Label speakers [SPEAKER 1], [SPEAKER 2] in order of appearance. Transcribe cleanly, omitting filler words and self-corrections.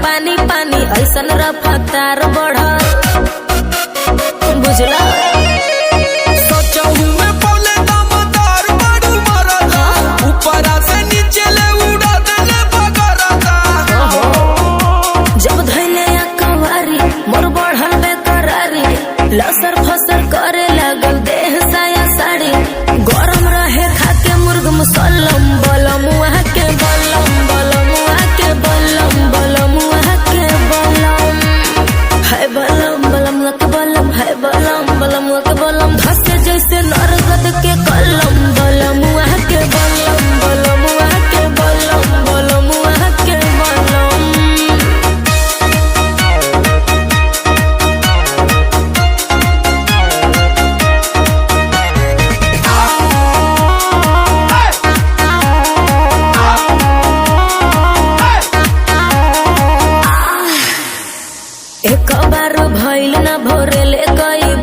[SPEAKER 1] पानी पानी ऐसन रफ्तार बढ़ बुझला जब धैले कवारी मोर बढ़ल बेकरारी लसर फसर करे लगल देह साया साड़ी गरम रहे खाके मुर्ग मुसल्लम बलम वहाँ के बलम बलम वहाँ के बलम बलम वहाँ के बलम है बलम बलम वहाँ के बलम है बलम बलम वहाँ के बलम धसे जैसे नरगद के कलम बलम वहाँ के बलम बलम वहाँ के बलम बलम वहाँ के बलम। एक बार भइल ना भोरे